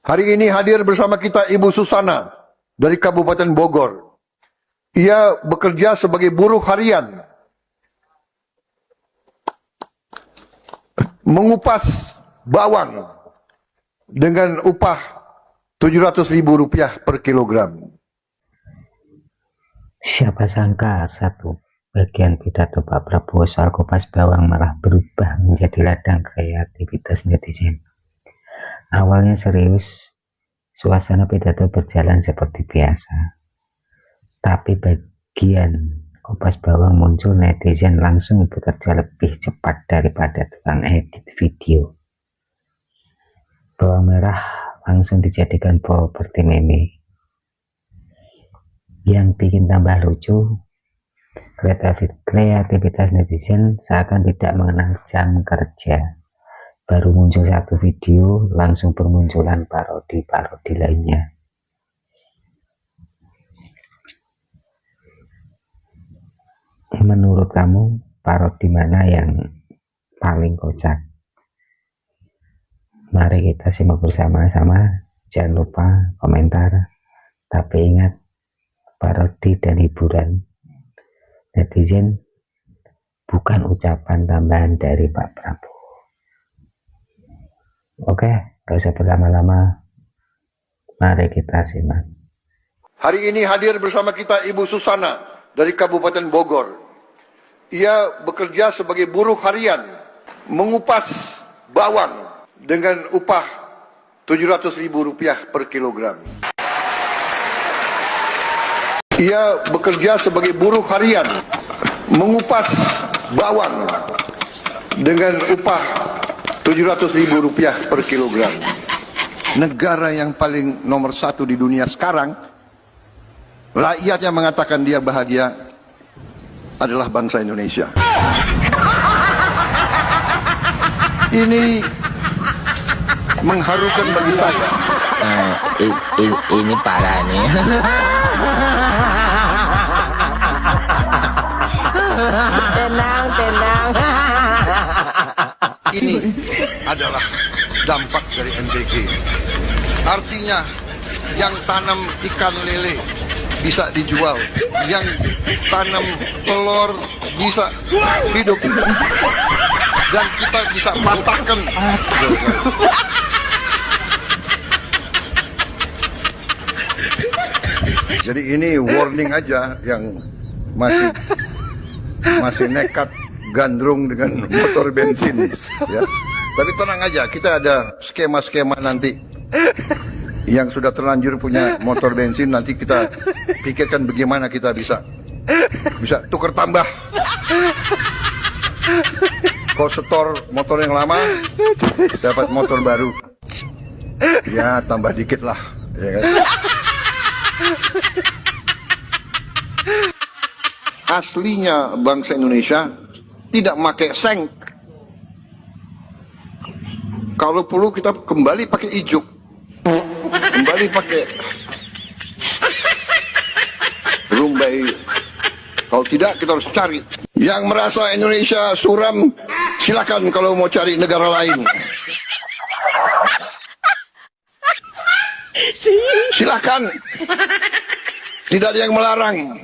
Hari ini hadir bersama kita Ibu Susana dari Kabupaten Bogor. Ia bekerja sebagai buruh harian, mengupas bawang dengan upah Rp700.000 per kilogram. Siapa sangka satu bagian pidato Pak Prabowo soal kupas bawang malah berubah menjadi ladang kreativitas netizen. Awalnya serius, suasana pidato berjalan seperti biasa. Tapi bagian kupas bawang muncul, netizen langsung bekerja lebih cepat daripada tukang edit video. Bawang merah langsung dijadikan properti meme. Yang bikin tambah lucu, kreativitas netizen seakan tidak mengenal jam kerja. Baru muncul satu video, langsung bermunculan parodi-parodi lainnya. Menurut kamu, parodi mana yang paling kocak? Mari kita simak bersama-sama. Jangan lupa komentar. Tapi ingat, parodi dan hiburan netizen bukan ucapan tambahan dari Pak Prabowo. Oke, gak usah berlama-lama. Mari kita simak. Hari ini hadir bersama kita Ibu Susana dari Kabupaten Bogor. Ia bekerja sebagai buruh harian, mengupas bawang dengan upah Rp700.000 per kilogram. Ia bekerja sebagai buruh harian, mengupas bawang dengan upah Rp700.000 per kilogram. Negara yang paling nomor satu di dunia sekarang, rakyatnya mengatakan dia bahagia, adalah bangsa Indonesia. Ini mengharukan bagi saya. Ini parah nih. Tenang. Ini adalah dampak dari MBG. Artinya yang tanam ikan lele bisa dijual, yang tanam telur bisa hidup, dan kita bisa patahkan. Jadi ini warning aja yang masih nekat gandrung dengan motor bensin, ya. Tapi tenang aja, kita ada skema-skema nanti. Yang sudah terlanjur punya motor bensin, nanti kita pikirkan bagaimana kita bisa tukar tambah. Kalau setor motor yang lama, dapat motor baru. Ya tambah dikit lah, ya kan? Aslinya bangsa Indonesia tidak pakai seng. Kalau perlu kita kembali pakai ijuk, kembali pakai rumbai. Kalau tidak, kita harus cari. Yang merasa Indonesia suram, silakan kalau mau cari negara lain. Silakan. Tidak ada yang melarang.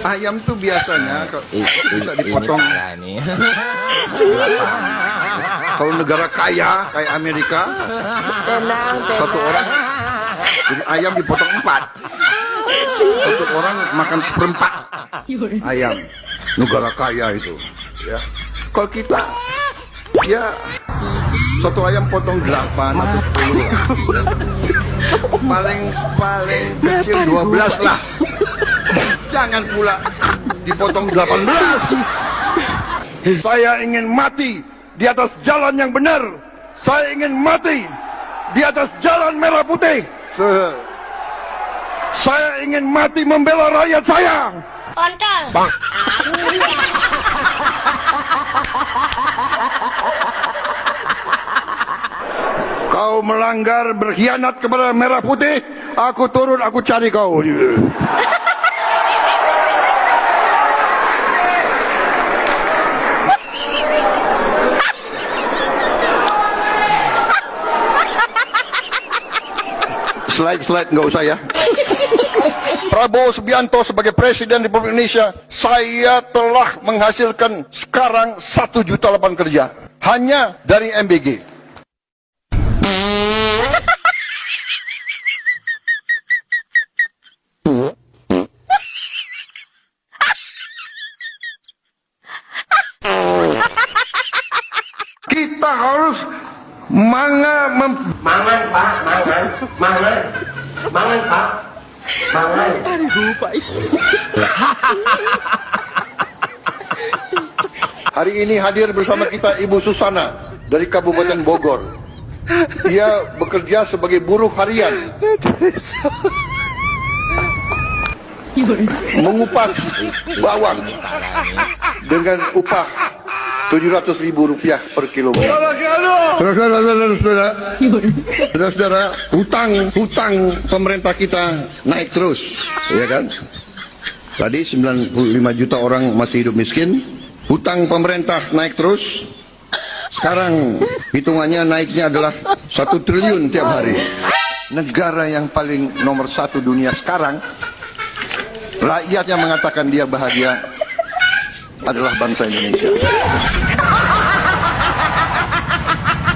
Ayam tuh biasanya bisa dipotong. Kalau negara kaya kayak Amerika, satu orang jadi ayam dipotong 4. Satu orang makan 1/4 ayam. Negara kaya itu, ya. Kalau kita, ya satu ayam potong 8 atau 10. Paling kecil 12 lah. Jangan pula dipotong 18. Saya ingin mati di atas jalan yang benar. Saya ingin mati di atas jalan merah putih. Saya ingin mati membela rakyat saya. Kontol. Kau melanggar, berkhianat kepada merah putih, aku turun, aku cari kau. Slide nggak usah ya. Prabowo Subianto sebagai Presiden Republik Indonesia, saya telah menghasilkan sekarang 1 juta lapangan kerja hanya dari MBG. Kita harus mangan Pak, mangan Pak. Hari ini hadir bersama kita Ibu Susana dari Kabupaten Bogor. Ia bekerja sebagai buruh harian, mengupas bawang dengan upah Rp700.000 per kilogram. Saudara-saudara, hutang pemerintah kita naik terus, ya kan? Tadi 95 juta orang masih hidup miskin, hutang pemerintah naik terus. Sekarang hitungannya naiknya adalah 1 triliun tiap hari. Negara yang paling nomor 1 dunia sekarang, rakyatnya mengatakan dia bahagia, adalah bangsa Indonesia.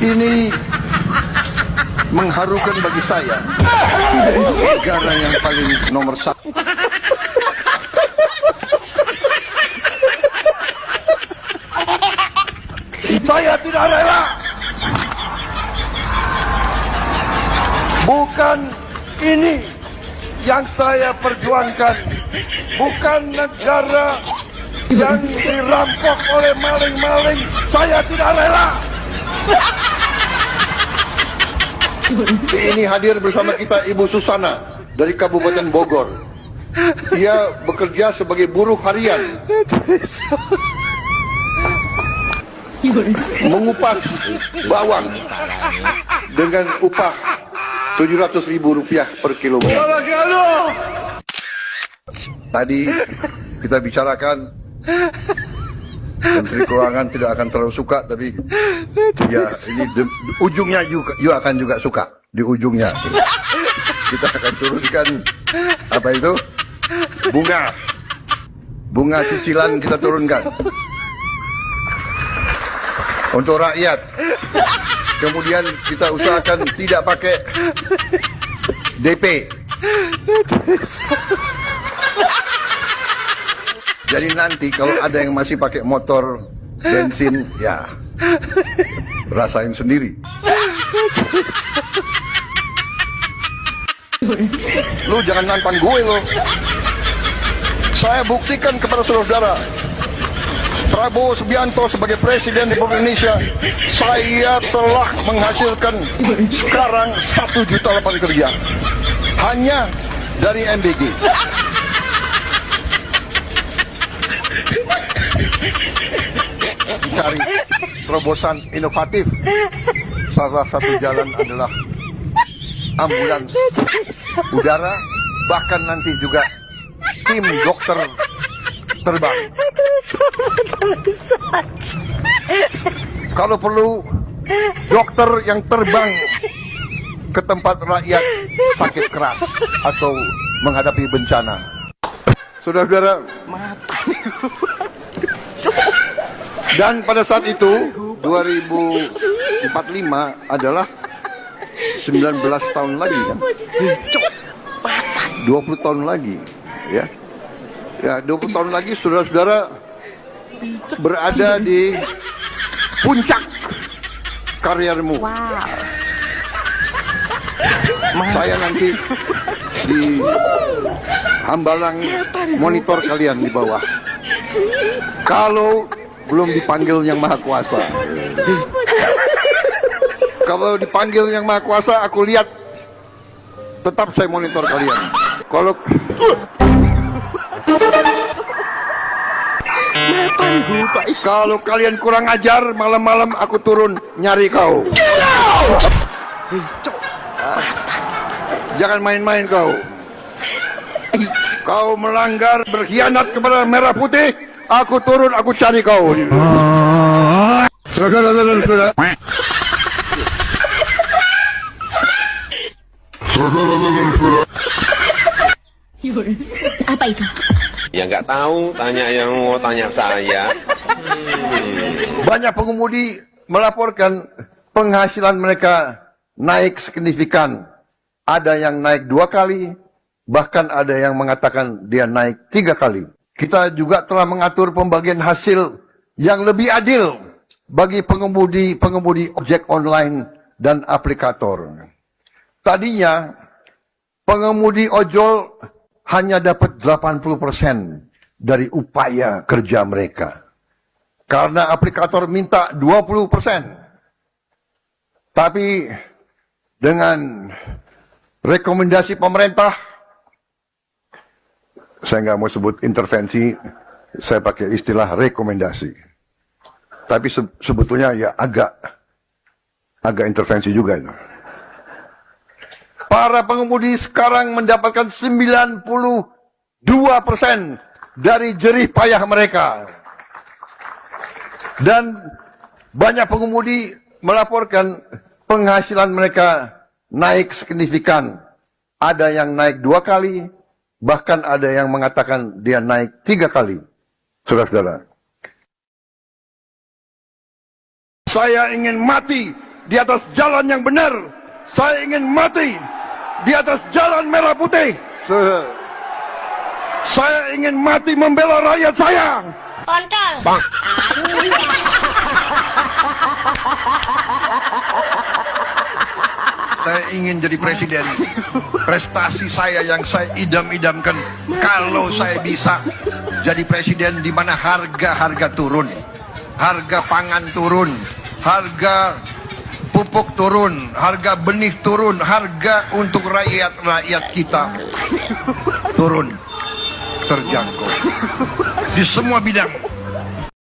Ini mengharukan bagi saya. Negara yang paling nomor 1. Saya tidak rela. Bukan ini yang saya perjuangkan. Bukan negara yang dirampok oleh maling-maling. Saya tidak rela. Ini hadir bersama kita Ibu Susana dari Kabupaten Bogor. Ia bekerja sebagai buruh harian, mengupas bawang dengan upah Rp700.000 per kilogram. Tadi kita bicarakan, Menteri Keuangan tidak akan terlalu suka, tapi ya ini ujungnya juga akan juga suka. Di ujungnya kita akan turunkan apa itu, bunga cicilan kita turunkan untuk rakyat. Kemudian kita usahakan tidak pakai DP. Jadi nanti kalau ada yang masih pakai motor bensin, ya rasain sendiri. Lu jangan nantang gue lo. Saya buktikan kepada saudara-saudara, Prabowo Subianto sebagai Presiden Republik Indonesia, saya telah menghasilkan sekarang 1 juta lapangan kerja hanya dari MBG. Cari terobosan inovatif, salah satu jalan adalah ambulans udara, bahkan nanti juga tim dokter terbang. Kalau perlu dokter yang terbang ke tempat rakyat sakit keras atau menghadapi bencana. Saudara-saudara, dan pada saat itu 2045 adalah 19 tahun lagi kan, 20 tahun lagi ya. Ya, 20 tahun lagi saudara-saudara berada di puncak karirmu. Saya nanti di hambalang monitor kalian di bawah. Kalau belum dipanggil yang Maha Kuasa. Kalau dipanggil yang Maha Kuasa, aku lihat, tetap saya monitor kalian. Kalau kalian kurang ajar, malam-malam aku turun nyari kau. Jangan main-main kau. Kau melanggar, berkhianat kepada merah putih, aku turun, aku cari kau. Apa itu? Ya nggak tahu, tanya yang mau tanya saya. Banyak pengemudi melaporkan penghasilan mereka naik signifikan. Ada yang naik 2 kali, bahkan ada yang mengatakan dia naik 3 kali. Kita juga telah mengatur pembagian hasil yang lebih adil bagi pengemudi ojek online dan aplikator. Tadinya, pengemudi ojol hanya dapat 80% dari upaya kerja mereka. Karena aplikator minta 20%. Tapi dengan rekomendasi pemerintah, saya nggak mau sebut intervensi, saya pakai istilah rekomendasi. Tapi sebetulnya ya agak intervensi juga itu. Para pengemudi sekarang mendapatkan 92% dari jerih payah mereka. Dan banyak pengemudi melaporkan penghasilan mereka naik signifikan. Ada yang naik 2 kali, bahkan ada yang mengatakan dia naik 3 kali. Saudara-saudara, saya ingin mati di atas jalan yang benar. Saya ingin mati di atas jalan merah putih. Saya ingin mati membela rakyat saya. Kontol. Saya ingin jadi presiden. Prestasi saya yang saya idam-idamkan, kalau saya bisa jadi presiden di mana harga turun, harga pangan turun, harga pupuk turun, harga benih turun, harga untuk rakyat kita turun, terjangkau di semua bidang.